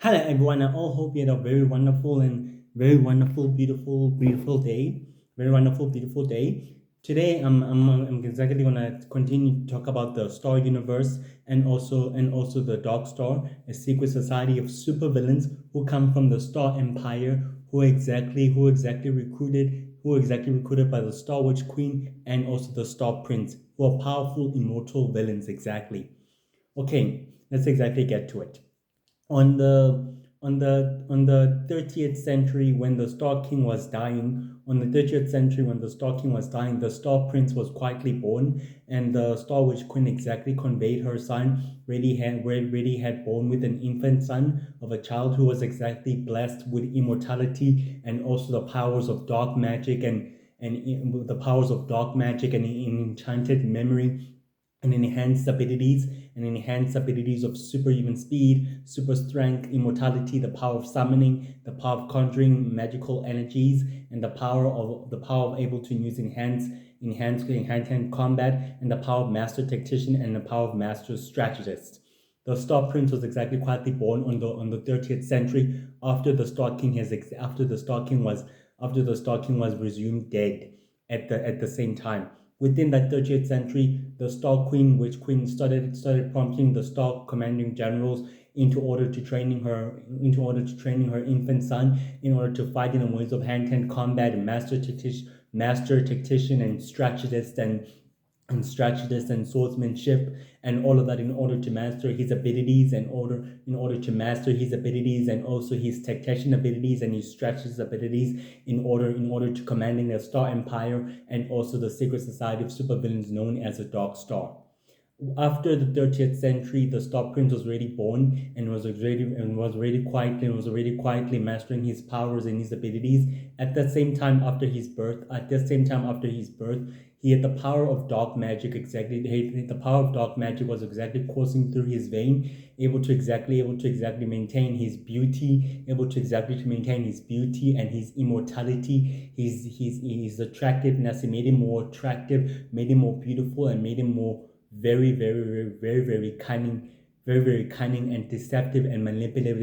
Hello, everyone. I all hope you had a very wonderful and very wonderful, beautiful, beautiful day. Very wonderful, beautiful day. Today, I'm exactly gonna continue to talk about the Star Universe and also the Dark Star, a secret society of supervillains who come from the Star Empire, who exactly recruited by the Star Witch Queen and also the Star Prince, who are powerful, immortal villains. Exactly. Okay, let's exactly get to it on the 30th century when the Star King was dying. On the 30th century when the Star King was dying, the Star Prince was quietly born, and the Star Witch Queen exactly conveyed her son. Really had born with an infant son of a child who was exactly blessed with immortality and also the powers of dark magic and the powers of dark magic and enchanted memory and enhanced abilities of superhuman speed, super strength, immortality, the power of summoning, the power of conjuring magical energies, and the power of able to use enhanced combat, and the power of master tactician and the power of master strategist. The Star Prince was exactly quietly born on the 30th century after the Star King was resumed dead at the same time. Within that 30th century, the Star Queen, Witch Queen, started prompting the Star commanding generals into order to training her infant son in order to fight in the ways of hand-to-hand combat and master tactician and swordsmanship and all of that in order to master his abilities and also his tactician abilities and his strategist abilities in order to commanding the Star Empire and also the secret society of supervillains known as the Dark Star. After the 30th century, the Star Prince was already born and was already quietly mastering his powers and his abilities. At the same time after his birth, he had the power of dark magic. The power of dark magic was exactly coursing through his vein, able to exactly maintain his beauty and his immortality. His attractiveness, it made him more attractive, made him more beautiful, and made him more very, very, very, very, very, very cunning and deceptive and manipulative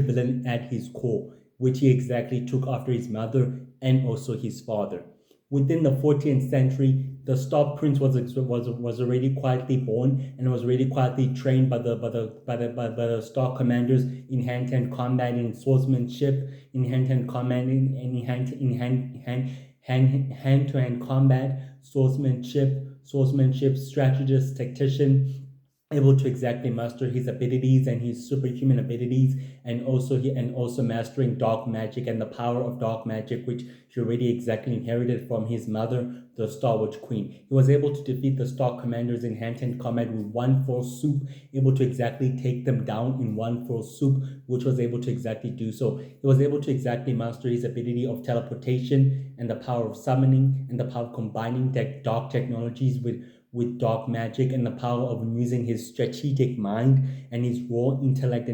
villain at his core, which he exactly took after his mother and also his father. Within the 14th century, the Star Prince was already quietly born and was already quietly trained by the Star commanders in hand-to-hand combat, in swordsmanship, in hand-to-hand combat, hand-to-hand combat, swordsmanship, strategist, tactician, able to exactly master his abilities and his superhuman abilities, and also mastering dark magic and the power of dark magic, which he already exactly inherited from his mother, the Star Witch Queen. He was able to defeat the Star Commanders in hand-to-hand combat with one fell swoop, able to exactly take them down in one fell swoop, which was able to exactly do so. He was able to exactly master his ability of teleportation and the power of summoning and the power of combining dark technologies with dark magic and the power of using his strategic mind and his raw intellect to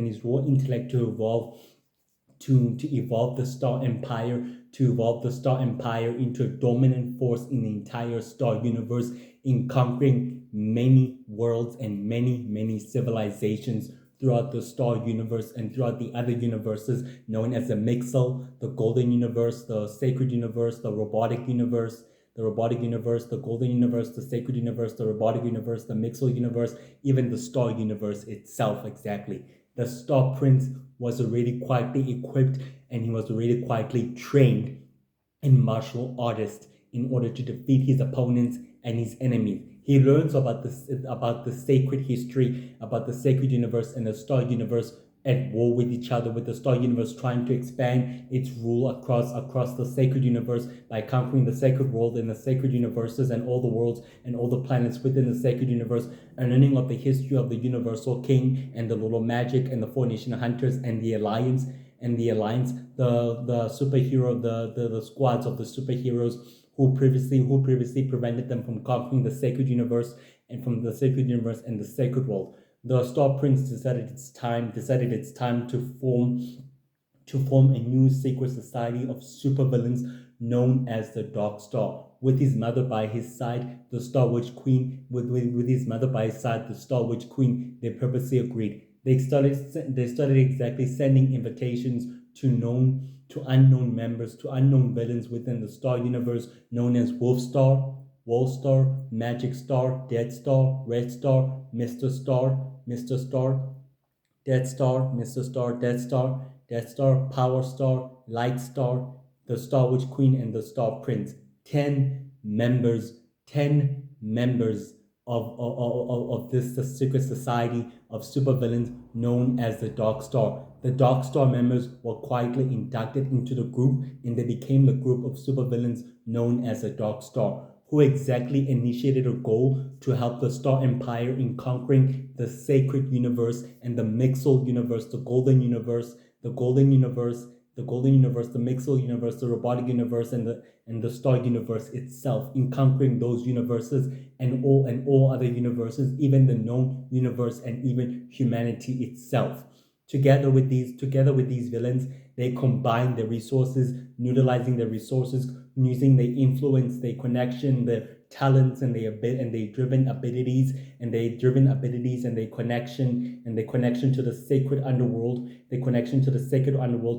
evolve the Star Empire into a dominant force in the entire Star Universe, in conquering many worlds and many civilizations throughout the Star Universe and throughout the other universes known as the Mixel, the Golden Universe, the Sacred Universe, the Robotic Universe, the Golden Universe, the Sacred Universe, the Robotic Universe, the Mixel Universe, even the Star Universe itself. Exactly. The Star Prince was already quietly equipped and he was already quietly trained in martial artists in order to defeat his opponents and his enemies. He learns about the sacred history, about the sacred universe and the Star Universe at war with each other, with the Star Universe trying to expand its rule across the sacred universe by conquering the sacred world and the sacred universes and all the worlds and all the planets within the sacred universe, and learning of the history of the Universal King and the Lord of Magic and the Four Nation Hunters and the alliance, the superhero, the squads of the superheroes who previously prevented them from conquering the sacred universe and the sacred world. The Star Prince decided it's time to form a new secret society of supervillains known as the Dark Star. with his mother by his side, the Star Witch Queen, with his mother by his side, the Star Witch Queen, they purposely agreed. They started exactly sending invitations to unknown members, to unknown villains within the Star Universe, known as Wolfstar, Magic Star, Dead Star, Red Star, Mr. Star, Death Star, Mr. Star, Death Star, Power Star, Light Star, the Star Witch Queen, and the Star Prince. 10 members of this the secret society of supervillains known as the Dark Star. The Dark Star members were quietly inducted into the group, and they became the group of supervillains known as the Dark Star, who exactly initiated a goal to help the Star Empire in conquering the Sacred Universe and the Mixel Universe, the Golden Universe, the Mixel Universe, the Robotic Universe, and the Star Universe itself, in conquering those universes and all other universes, even the known universe and even humanity itself. Together with these villains, they combine their resources, utilizing their resources, using their influence, their connection, their talents, and their driven abilities, and their connection to the sacred underworld,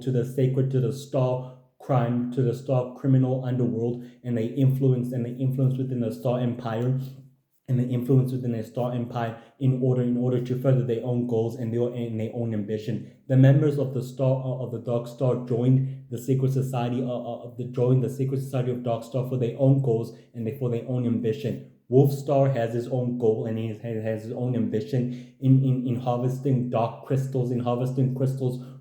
to the star crime, to the star criminal underworld, and they influence within the Star Empire, in order to further their own goals and their own ambition. The members of the Dark Star joined the secret society of Dark Star for their own goals and for their own ambition. Wolfstar has his own goal and he has his own ambition in harvesting dark crystals,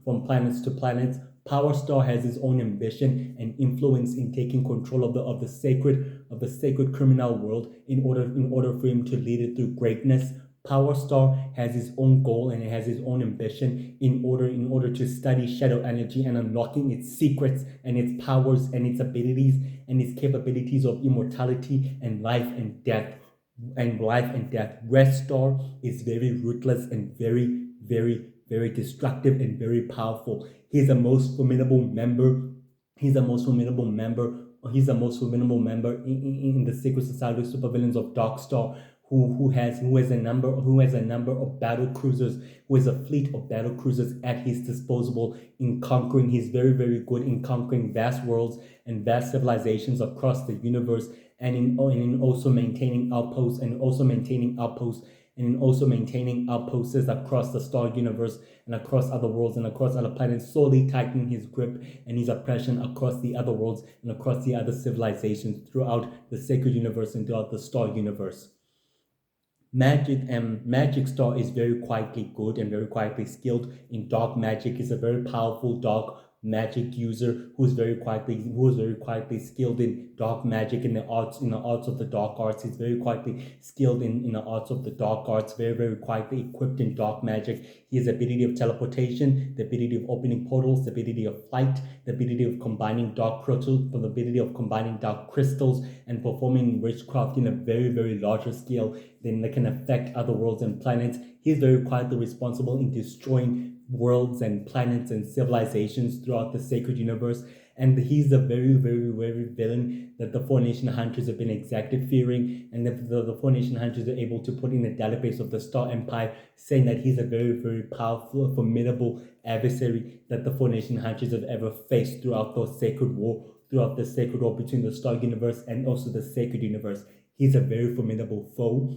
from planets to planets. Power Star has his own ambition and influence in taking control of the sacred criminal world in order for him to lead it through greatness. Power Star has his own goal and it has his own ambition in order to study shadow energy and unlocking its secrets and its powers and its abilities and its capabilities of immortality and life and death. Red Star is very ruthless and very, very, very destructive and very powerful. He's the most formidable member. He's the most formidable member in the secret society of supervillains of Dark Star, who has a number of battle cruisers, who has a fleet of battle cruisers at his disposal in conquering. He's very, very good in conquering vast worlds and vast civilizations across the universe, and in also maintaining outposts across the Star Universe and across other worlds and across other planets, slowly tightening his grip and his oppression across the other worlds and across the other civilizations throughout the Sacred Universe and throughout the Star Universe. Magic Star is very quietly good and very quietly skilled in dark magic. He's a very powerful dark magic user who is very quietly skilled in dark magic, in the arts of the dark arts. He's very quietly skilled in the arts of the dark arts, very, very quietly equipped in dark magic. He has the ability of teleportation, the ability of opening portals, the ability of flight, the ability of combining dark crystals, and performing witchcraft in a very, very larger scale that can affect other worlds and planets. He's very quietly responsible in destroying worlds and planets and civilizations throughout the Sacred Universe, and he's the very, very, very villain that the Four Nation Hunters have been exactly fearing, and the Four Nation Hunters are able to put in the database of the Star Empire, saying that he's a very, very powerful, formidable adversary that the Four Nation Hunters have ever faced throughout the sacred war between the Star Universe and also the Sacred Universe. He's a very formidable foe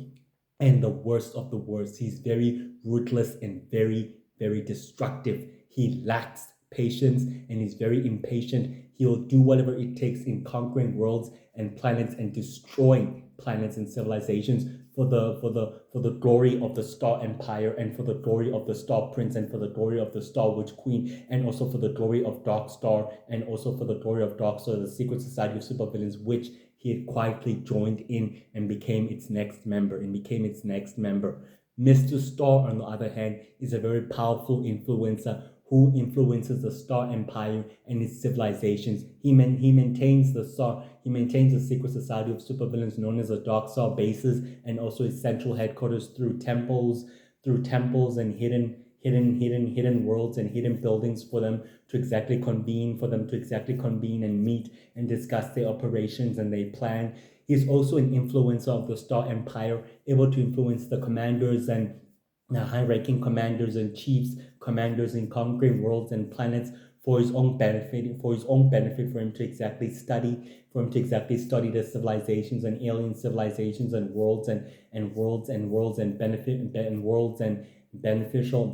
and the worst of the worst. He's very ruthless and very, very destructive. He lacks patience and is very impatient. He will do whatever it takes in conquering worlds and planets and destroying planets and civilizations for the glory of the Star Empire and for the glory of the Star Prince and for the glory of the Star Witch Queen and also for the glory of Dark Star and also for the glory of Dark Star, the secret society of supervillains, which he had quietly joined in and became its next member. Mr. Star, on the other hand, is a very powerful influencer who influences the Star Empire and its civilizations. He maintains the secret society of supervillains known as the Dark Star bases and also its central headquarters through temples and hidden hidden worlds and hidden buildings for them to exactly convene and meet and discuss their operations and their plan. He's also an influencer of the Star Empire, able to influence the commanders and high-ranking commanders and chiefs, commanders in conquering worlds and planets for his own benefit, for him to exactly study the civilizations and alien civilizations and worlds and worlds and benefit and worlds and beneficial.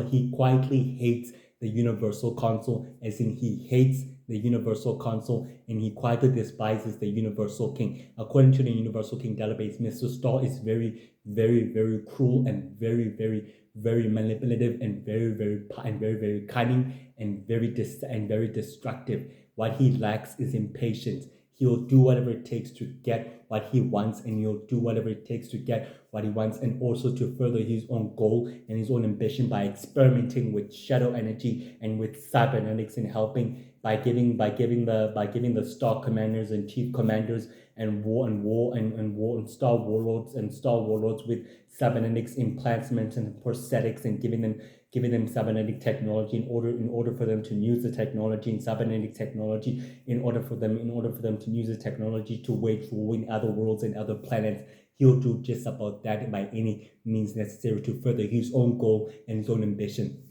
He quietly hates the Universal Council, as in he hates the Universal Council, and he quietly despises the Universal King. According to the Universal King database, Mr. Star is very, very, very cruel and very, very, very manipulative and very cunning and very destructive. What he lacks is impatience. He'll do whatever it takes to get what he wants, and he'll do whatever it takes to get what he wants, and also to further his own goal and his own ambition by experimenting with shadow energy and with cybernetics, and helping by giving the star commanders and chief commanders and star warlords with cybernetics implantments and prosthetics, and giving them cybernetic technology in order for them to use the technology and cybernetic technology in order for them to use the technology to wage war in other worlds and other planets. He'll do just about that by any means necessary to further his own goal and his own ambition.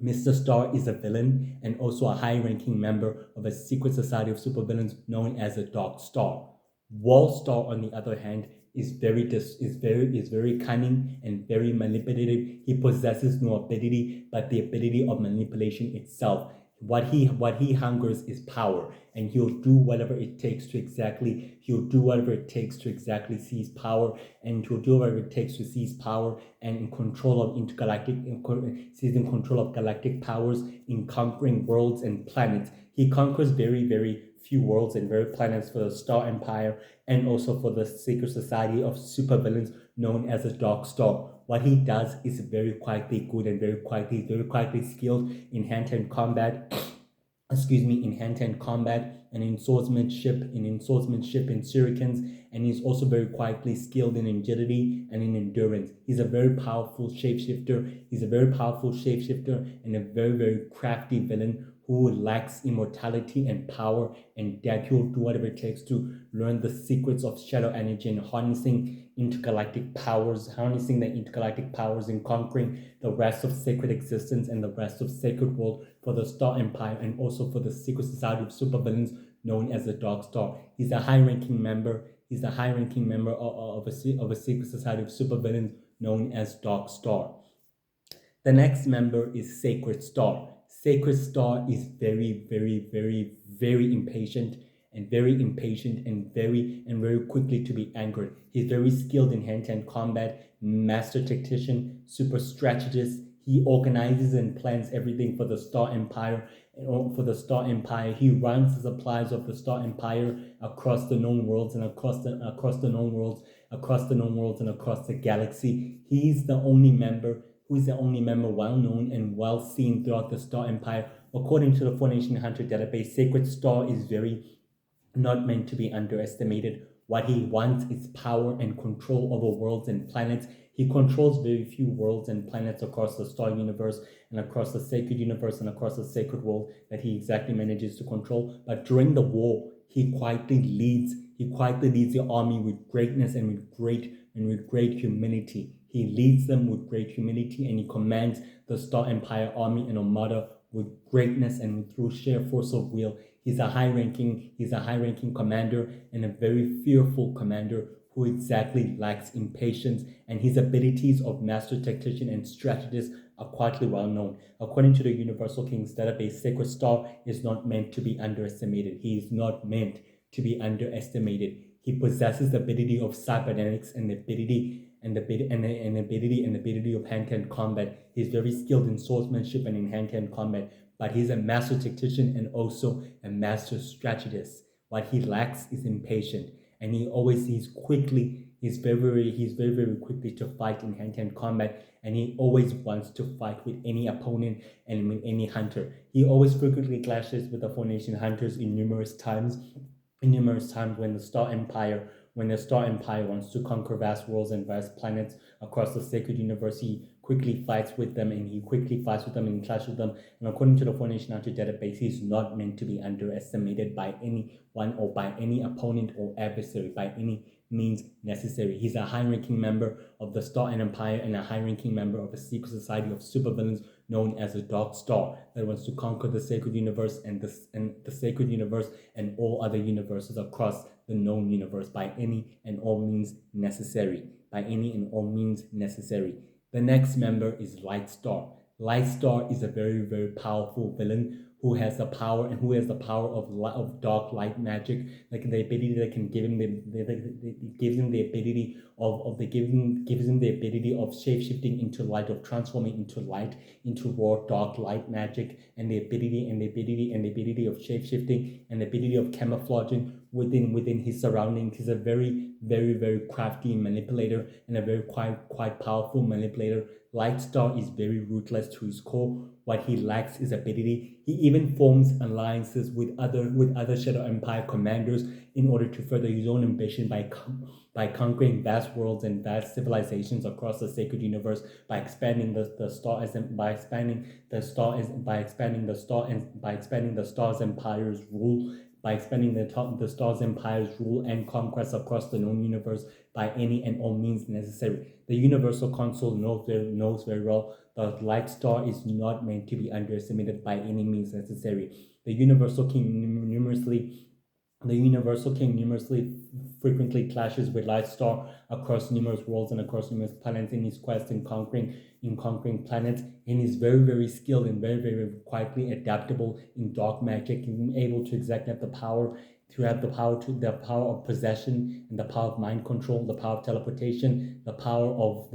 Mr. Star is a villain and also a high-ranking member of a secret society of supervillains known as the Dark Star. Wall Star, on the other hand, is very cunning and very manipulative. He possesses no ability but the ability of manipulation itself. What he hungers is power, and he'll do whatever it takes to exactly seize power, and he'll do whatever it takes to seize power and in control of seizing control of galactic powers in conquering worlds and planets. He conquers very, very few worlds and very planets for the Star Empire and also for the secret society of supervillains known as the Dark Star. What he does is very quietly good and very quietly skilled in hand-to-hand combat. In hand-to-hand combat and in swordsmanship, in shurikens, and he's also very quietly skilled in agility and in endurance. He's a very powerful shapeshifter. And a very, very crafty villain who lacks immortality and power, and that he'll do whatever it takes to learn the secrets of shadow energy and harnessing the intergalactic powers in conquering the rest of sacred existence and the rest of sacred world for the Star Empire and also for the secret society of supervillains known as the Dark Star. He's a high-ranking member of a secret society of supervillains known as Dark Star. The next member is Sacred Star. Sacred Star is very, very, very, very impatient and very quickly to be angered. He's very skilled in hand-to-hand combat, master tactician, super strategist. He organizes and plans everything for the Star Empire. He runs the supplies of the Star Empire across the known worlds and across the known worlds and across the galaxy. He's the only member well known and well seen throughout the Star Empire. According to the Formation Hunter database, Sacred Star is very not meant to be underestimated. What he wants is power and control over worlds and planets. He controls very few worlds and planets across the Star Universe and across the Sacred Universe and across the Sacred World that he exactly manages to control. But during the war, he quietly leads the army with greatness and with great humility. He leads them with great humility, and he commands the Star Empire army and armada with greatness and through sheer force of will. He's a high-ranking commander and a very fearful commander who exactly lacks impatience, and his abilities of master tactician and strategist are quietly well known. According to the Universal King's database, Sacred Star is not meant to be underestimated. He is not meant to be underestimated. He possesses the ability of cybernetics and the ability of hand-to-hand combat. He's very skilled in swordsmanship and in hand-to-hand combat, but he's a master tactician and also a master strategist. What he lacks is impatience, and he's very quickly to fight in hand-to-hand combat, and he always wants to fight with any opponent and with any hunter. He always frequently clashes with the Formation Hunters in numerous times when the Star Empire wants to conquer vast worlds and vast planets across the Sacred Universe. He quickly fights with them, and he quickly fights with them and clashes with them. And according to the Formation Hunter database, he's not meant to be underestimated by anyone or by any opponent or adversary by any means necessary. He's a high-ranking member of the Star Empire and a high-ranking member of a secret society of supervillains known as the Dark Star that wants to conquer the sacred universe and the sacred universe and all other universes across the known universe by any and all means necessary. By any and all means necessary. The next member is Lightstar. Lightstar is a very, very powerful villain who has the power of dark light magic, like the ability that can give him gives him the ability gives him the ability of shapeshifting into light, of transforming into light, into raw dark light magic, and the ability of shapeshifting and the ability of camouflaging within his surroundings. He's a very, very, very crafty manipulator and a very quite powerful manipulator. Lightstar is very ruthless to his core. What he lacks is ability. He even forms alliances with other Shadow Empire commanders in order to further his own ambition by conquering vast worlds and vast civilizations across the sacred universe, by expanding the Stars Empire's rule, by expanding the Stars Empire's rule and conquest across the known universe by any and all means necessary. The Universal Council knows very well that Lightstar is not meant to be underestimated by any means necessary. The Universal King numerously frequently clashes with Lightstar across numerous worlds and across numerous planets in his quest in conquering planets, and is very, very skilled and very, very quietly adaptable in dark magic, and able to exactly have the power of possession and the power of mind control, the power of teleportation, the power of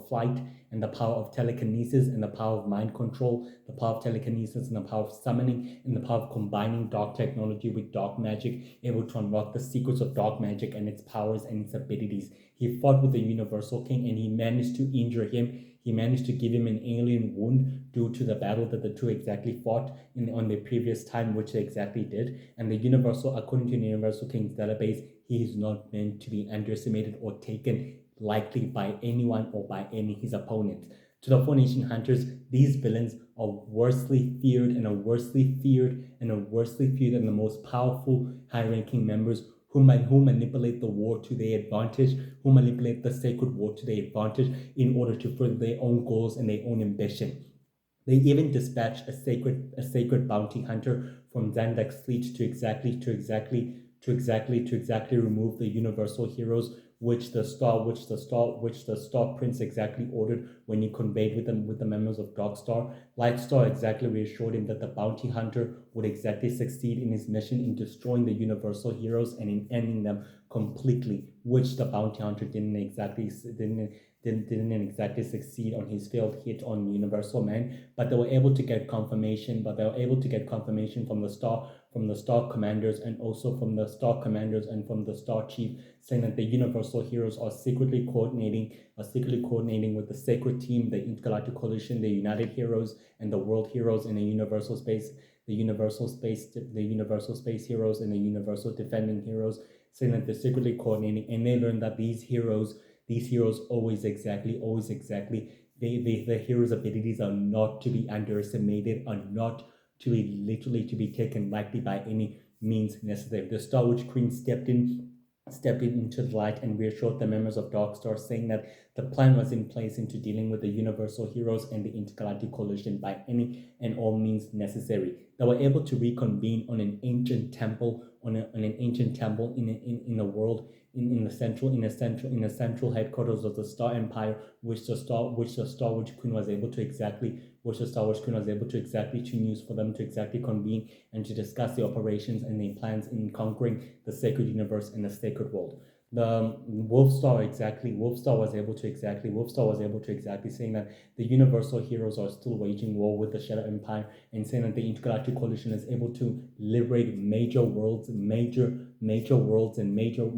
flight, and the power of telekinesis, and the power of mind control, the power of telekinesis, and the power of summoning, and the power of combining dark technology with dark magic, able to unlock the secrets of dark magic and its powers and its abilities. He fought with the Universal King and he managed to injure him. He managed to give him an alien wound due to the battle that the two exactly fought on the previous time, which they exactly did. And according to the Universal King's database, he is not meant to be underestimated or taken lightly by anyone or by his opponents. To the Formation Hunters, these villains are worstly feared and the most powerful high-ranking members who manipulate the war to their advantage, who manipulate the sacred war to their advantage in order to further their own goals and their own ambition. They even dispatched a sacred bounty hunter from Xandak's fleet to exactly remove the universal heroes, which the Star Prince exactly ordered when he conveyed with the members of Darkstar. Lightstar exactly reassured him that the bounty hunter would exactly succeed in his mission in destroying the universal heroes and in ending them completely, which the bounty hunter didn't exactly succeed on his failed hit on Universal Man, but they were able to get confirmation. From the Star Commanders and also from the Star Commanders and from the Star Chief, saying that the Universal Heroes are secretly coordinating with the Sacred Team, the Intergalactic Coalition, the United Heroes, and the World Heroes in the Universal Space, the Universal Space Heroes, and the Universal Defending Heroes, saying that they're secretly coordinating, and they learned that these heroes always exactly the heroes' abilities are not to be underestimated, are not to be taken lightly by any means necessary. The Star Witch Queen stepped into the light and reassured the members of Darkstar, saying that the plan was in place into dealing with the Universal Heroes and the Intergalactic Coalition by any and all means necessary. They were able to reconvene on an ancient temple in the world, in the central headquarters of the Star Empire, which the Star Witch Queen was able to exactly to use for them to exactly convene and to discuss the operations and the plans in conquering the sacred universe and the sacred world. The Wolfstar was able to exactly saying that the Universal Heroes are still waging war with the Shadow Empire, and saying that the Intergalactic Coalition is able to liberate major worlds, and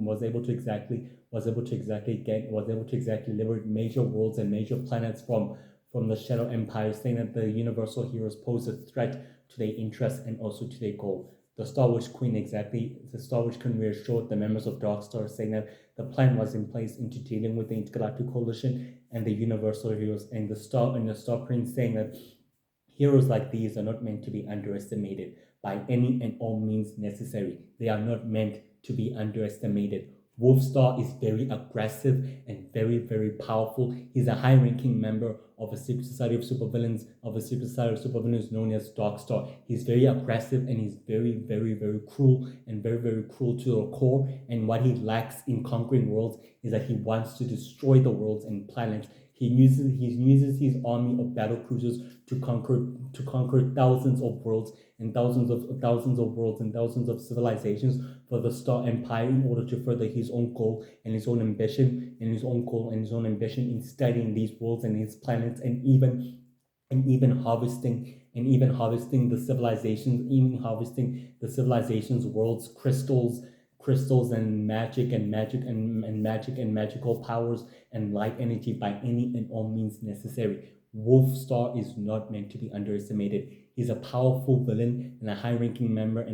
was able to exactly liberate major worlds and major planets from the Shadow Empire, saying that the Universal Heroes pose a threat to their interests and also to their goal. The Star Wars Queen reassured the members of Darkstar, saying that the plan was in place into dealing with the Intergalactic Coalition and the Universal Heroes, and the Star Prince saying that heroes like these are not meant to be underestimated by any and all means necessary. They are not meant to be underestimated. Wolfstar is very aggressive and very, very powerful. He's a high-ranking member of a secret society of supervillains known as Darkstar. He's very aggressive and he's very, very, very cruel and very, very cruel to the core. And what he lacks in conquering worlds is that he wants to destroy the worlds and planets. He uses his army of battle cruisers to conquer thousands of worlds and thousands of worlds and thousands of civilizations for the Star Empire in order to further his own goal and his own ambition and his own goal and his own ambition in studying these worlds and these planets and even harvesting the civilizations worlds crystals and magical powers and light energy by any and all means necessary. Wolfstar is not meant to be underestimated. He's a powerful villain and a high-ranking member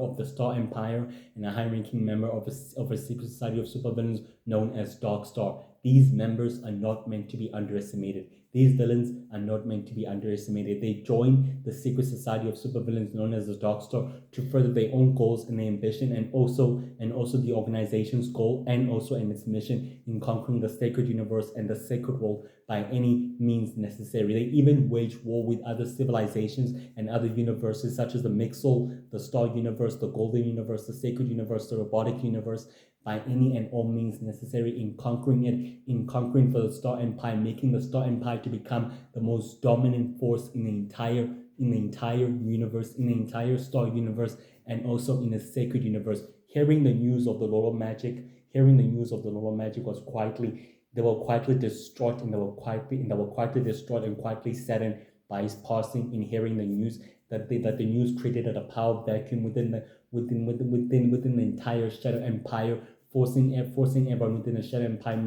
of the Star Empire and a high-ranking member of a secret society of supervillains known as Darkstar. These members are not meant to be underestimated. These villains are not meant to be underestimated. They join the secret society of supervillains known as the Darkstar to further their own goals and their ambition, and also the organization's goal and also in its mission in conquering the sacred universe and the sacred world by any means necessary. They even wage war with other civilizations and other universes such as the Mixel, the Star Universe, the Golden Universe, the Sacred Universe, the Robotic Universe, by any and all means necessary in conquering for the Star Empire, making the Star Empire to become the most dominant force in the entire universe, in the entire Star Universe, and also in the Sacred Universe. Hearing the news of the Lord of Magic was they were quietly distraught and quietly saddened by his passing in hearing the news that the news created a power vacuum within the entire Shadow Empire, forcing everyone within the Shadow Empire,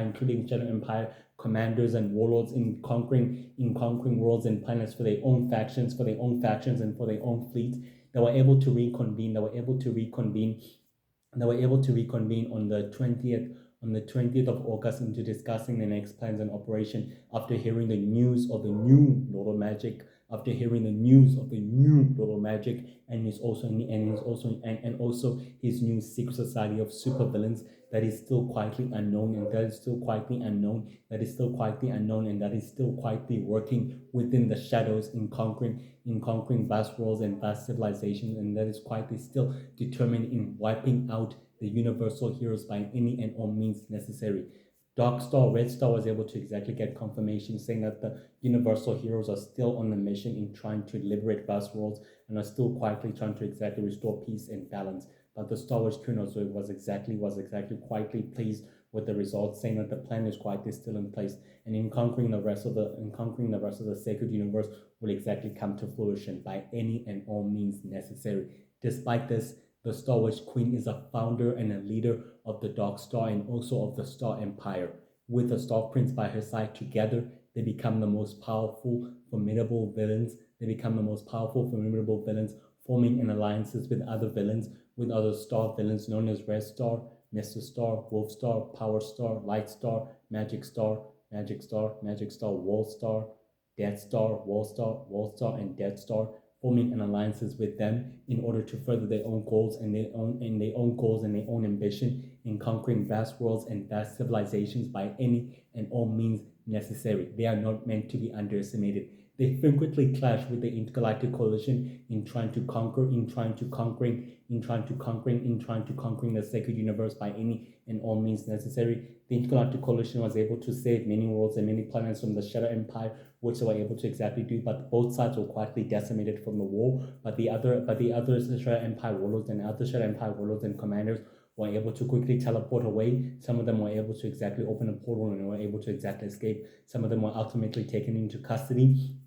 including Shadow Empire commanders and warlords in conquering worlds and planets for their own factions and for their own fleets. They were able to reconvene on the 20th of August into discussing the next plans and operation after hearing the news of the new Lord of Magic, and also his new secret society of supervillains that is still quietly unknown and that is still quietly working within the shadows in conquering vast worlds and vast civilizations, and that is quietly still determined in wiping out the universal heroes by any and all means necessary. Red Star was able to exactly get confirmation saying that the universal heroes are still on the mission in trying to liberate vast worlds and are still quietly trying to exactly restore peace and balance. But the Star Wars Queen was exactly quietly pleased with the results, saying that the plan is quietly still in place, and in conquering the rest of the sacred universe will exactly come to fruition by any and all means necessary. Despite this, the Star Wars Queen is a founder and a leader of the Darkstar and also of the Star Empire. With the Star Prince by her side, together they become the most powerful, formidable villains. Forming an alliances with other Star villains known as Red Star, Mr. Star, Wolf Star, Power Star, Light Star, Magic Star, Wall Star, Death Star, Wall Star, and Death Star, forming an alliances with them in order to further their own goals and their own ambition in conquering vast worlds and vast civilizations by any and all means necessary. They are not meant to be underestimated. They frequently clash with the Intergalactic Coalition in trying to conquering the sacred universe by any and all means necessary. The Intergalactic Coalition was able to save many worlds and many planets from the Shadow Empire, which they were able to exactly do, but both sides were quietly decimated from the war. But the other Shadow Empire warlords and commanders were able to quickly teleport away. Some of them were able to exactly open a portal and were able to exactly escape. Some of them were ultimately taken into custody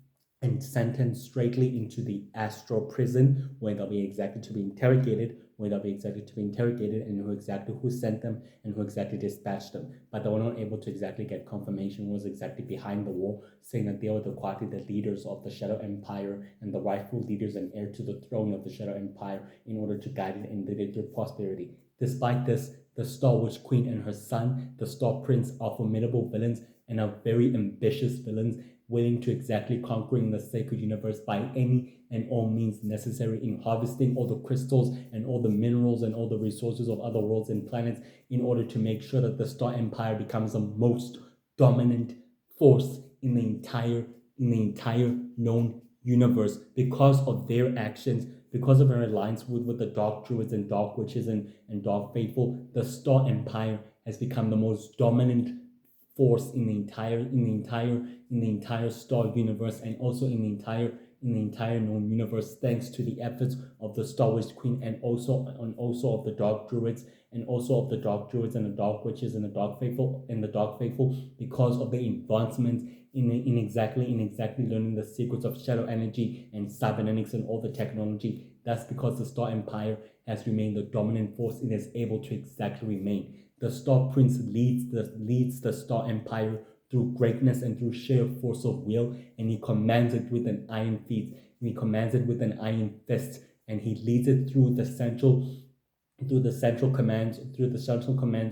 and sentenced straightly into the astral prison, where they'll be exactly to be interrogated where they'll be exactly to be interrogated and who sent them and who exactly dispatched them. But they were not able to exactly get confirmation who was exactly behind the war, saying that they were quietly the leaders of the Shadow Empire and the rightful leaders and heir to the throne of the Shadow Empire in order to guide it and lead it through prosperity. Despite this, the Star Witch Queen and her son, the Star Prince, are formidable villains and are very ambitious villains, willing to exactly conquering the sacred universe by any and all means necessary, in harvesting all the crystals and all the minerals and all the resources of other worlds and planets in order to make sure that the Star Empire becomes the most dominant force in the entire known universe because of their actions, because of their alliance with the Dark Druids and Dark Witches and Dark Faithful. The Star Empire has become the most dominant force in the entire Star universe, and also in the entire known universe, thanks to the efforts of the Star Witch Queen and also of the Dark Druids and also of the Dark Druids and the Dark Witches and the Dark Faithful because of the advancements in exactly learning the secrets of shadow energy and cybernetics and all the technology. That's because the Star Empire has remained the dominant force it is able to exactly remain. The Star Prince leads the Star Empire through greatness and through sheer force of will, and he commands it with an iron fist, and he commands it with an iron fist, and he leads it through the central commands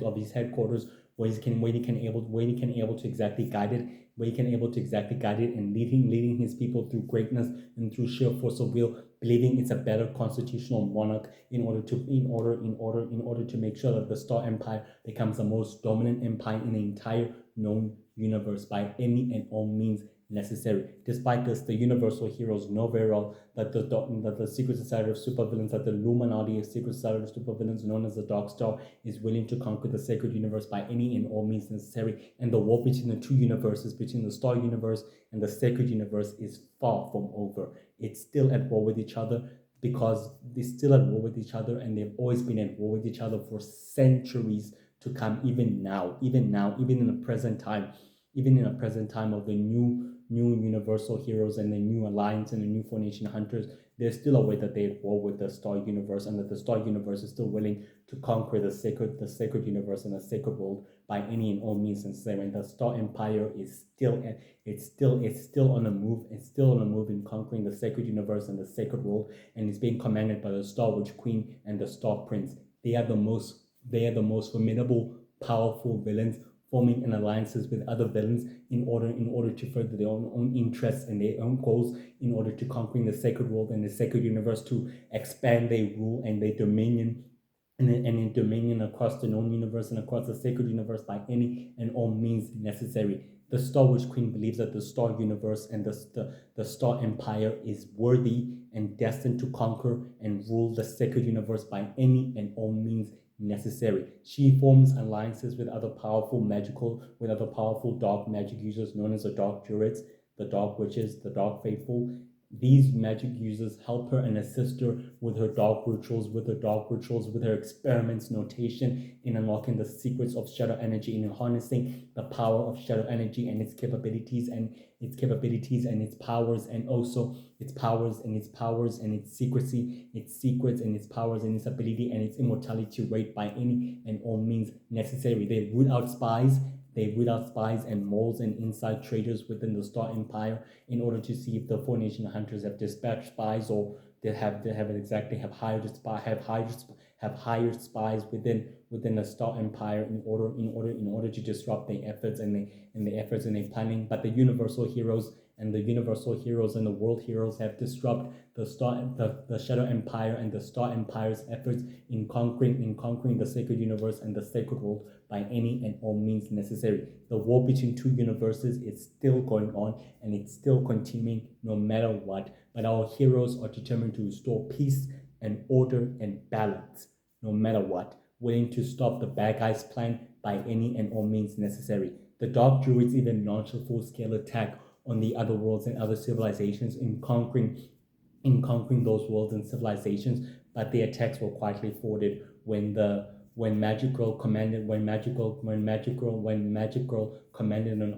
of his headquarters, where he can able to exactly guide it, and leading his people through greatness and through sheer force of will, believing it's a better constitutional monarch in order to make sure that the Star Empire becomes the most dominant empire in the entire known universe by any and all means necessary. Despite this, the Universal heroes know very well that the secret society of supervillains, that the Illuminati, a secret society of supervillains known as the Dark Star, is willing to conquer the sacred universe by any and all means necessary. And the war between the two universes, between the Star universe and the sacred universe, is far from over. It's still at war with each other, because they're still at war with each other, and they've always been at war with each other for centuries to come. Even in the present time of the new Universal heroes and the new Alliance and the new Formation Hunters, there's still a way that they're at war with the Star Universe, and that the Star Universe is still willing to conquer the sacred universe and the sacred world by any and all means necessary. And the Star Empire is still on the move. It's still on the move in conquering the sacred universe and the sacred world, and it's being commanded by the Star Witch Queen and the Star Prince. They are the most formidable, powerful villains, forming an alliances with other villains in order to further their own interests and their own goals, in order to conquering the sacred world and the sacred universe, to expand their rule and their dominion and in dominion across the known universe and across the sacred universe by any and all means necessary. The Star Witch Queen believes that the Star Universe and the Star Empire is worthy and destined to conquer and rule the sacred universe by any and all means necessary. She forms alliances with other powerful dark magic users known as the Dark Druids, the Dark Witches, the Dark Faithful. These magic users help her and assist her with her dark rituals, with her experiments, notation, in unlocking the secrets of shadow energy, in harnessing the power of shadow energy and its capabilities and its powers, and also its powers and its secrecy, its secrets and its powers and its ability and its immortality rate by any and all means necessary. They root out spies and moles and inside traders within the Star Empire in order to see if the Formation Hunters have dispatched spies, or they have hired spies within the Star Empire in order to disrupt their efforts and their planning. But the Universal heroes and the World heroes have disrupted the Shadow Empire and the Star Empire's efforts in conquering the sacred universe and the sacred world by any and all means necessary. The war between two universes is still going on, and it's still continuing no matter what. But our heroes are determined to restore peace and order and balance no matter what, willing to stop the bad guys' plan by any and all means necessary. The Dark Druids even launched a full-scale attack on the other worlds and other civilizations in conquering those worlds and civilizations, but the attacks were quietly thwarted when Magic Girl commanded an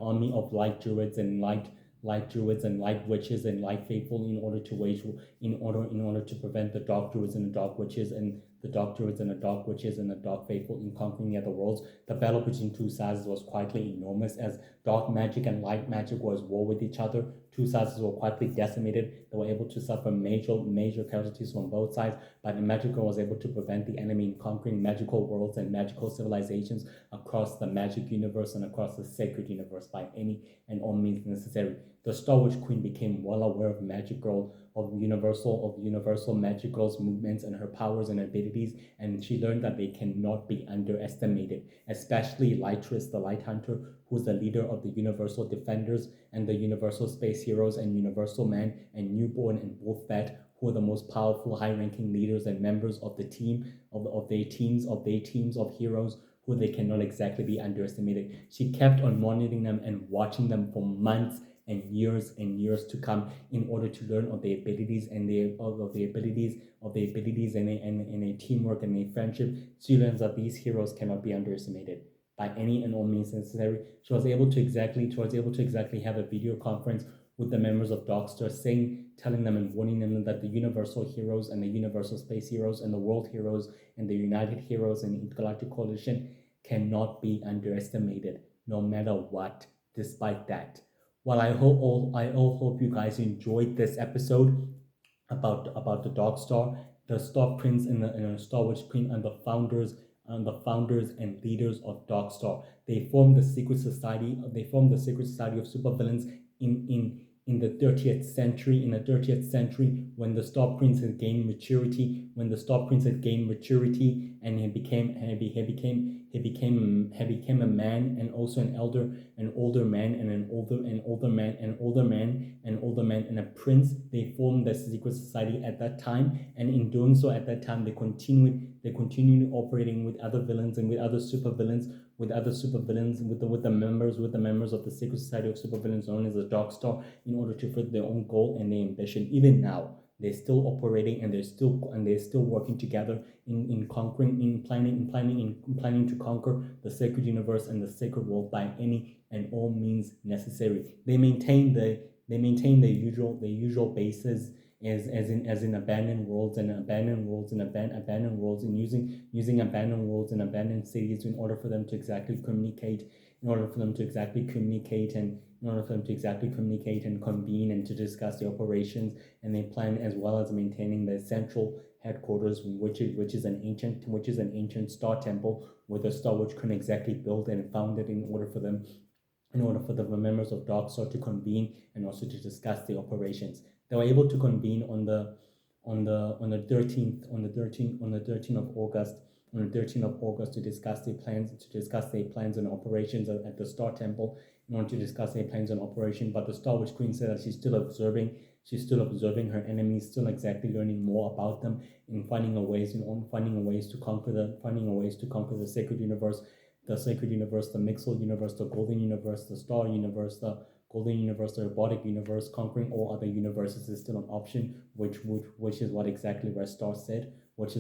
army of light druids and light witches and light faithful in order to prevent the Dark Druids and the Dark Witches and the dark druids and the dark witches and the dark faithful in conquering the other worlds. The battle between two sides was quietly enormous, as dark magic and light magic was war with each other. Two sides were quietly decimated. They were able to suffer major casualties from both sides, but the Magical was able to prevent the enemy in conquering magical worlds and magical civilizations across the magic universe and across the sacred universe by any and all means necessary. The Star Witch Queen became well aware of Magic Girl, of universal Magic Girl's movements and her powers and abilities, and she learned that they cannot be underestimated, especially Lytris, the Light Hunter, who is the leader of the Universal Defenders and the Universal Space Heroes and Universal Man and Newborn and Wolf Bat, who are the most powerful, high-ranking leaders and members of the team of their teams of heroes, who they cannot exactly be underestimated. She kept on monitoring them and watching them for months and years to come in order to learn of their abilities and a teamwork and a friendship. She learns that these heroes cannot be underestimated by any and all means necessary. She was able to exactly have a video conference with the members of Darkstar, telling them and warning them that the Universal Heroes and the Universal Space Heroes and the World Heroes and the United Heroes and the Intergalactic Coalition cannot be underestimated, no matter what. Despite that, well, I hope you guys enjoyed this episode about the Darkstar, the Star Prince, and the Star Witch Queen, and the founders and leaders of Darkstar. They formed the secret society. They formed the secret society of supervillains in the 30th century. In the 30th century, when the Star Prince had gained maturity, and he became a man, and also an older man, and a prince. They formed the secret society at that time, and in doing so, at that time, they continued operating with other villains and with other supervillains, with the members of the secret society of supervillains known as the Darkstar, in order to further their own goal and their ambition. Even now, they're still operating, and they're still working together in planning to conquer the sacred universe and the sacred world by any and all means necessary. They maintain the usual bases, as in abandoned worlds and abandoned worlds and abandoned worlds, and using abandoned worlds and abandoned cities in order for them to exactly communicate and convene and to discuss the operations and they plan, as well as maintaining the central headquarters, which is an ancient star temple where the Star Witch Queen exactly built and founded in order for the members of Darkstar to convene and also to discuss the operations. They were able to convene on the 13th of August to discuss their plans and operations at the Star Temple, in order to discuss their plans and operation. But the Star Witch Queen said that she's still observing her enemies, still exactly learning more about them, and finding ways to conquer the sacred universe, the Mixel universe, the Golden universe, the Star universe, the Golden universe, the Robotic universe. Conquering all other universes is still an option, which is what exactly Red Star said, what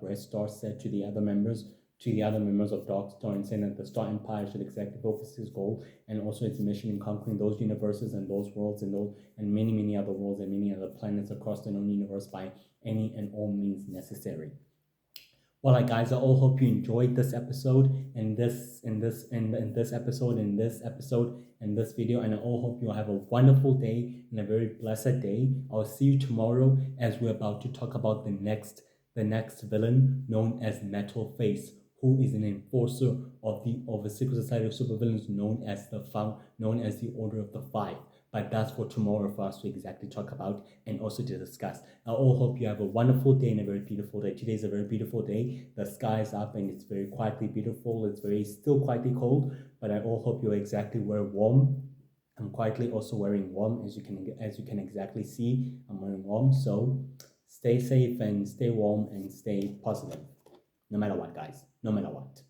Red Star said to the other members of Darkstar, and saying that the Star Empire should exactly focus its goal and also its mission in conquering those universes and those worlds and many other worlds and many other planets across the known universe by any and all means necessary. Well, guys, I all hope you enjoyed this episode and this video, and I all hope you have a wonderful day and a very blessed day. I'll see you tomorrow as we're about to talk about the next villain, known as Metal Face, who is an enforcer of a secret society of supervillains known as the Order of the Five. But that's for tomorrow for us to exactly talk about and also to discuss. I all hope you have a wonderful day and a very beautiful day. Today is a very beautiful day. The sky is up and it's very quietly beautiful. It's still quietly cold, but I all hope you exactly wear warm. I'm quietly also wearing warm, as you can exactly see. I'm wearing warm, so stay safe and stay warm and stay positive. No matter what, guys. No matter what.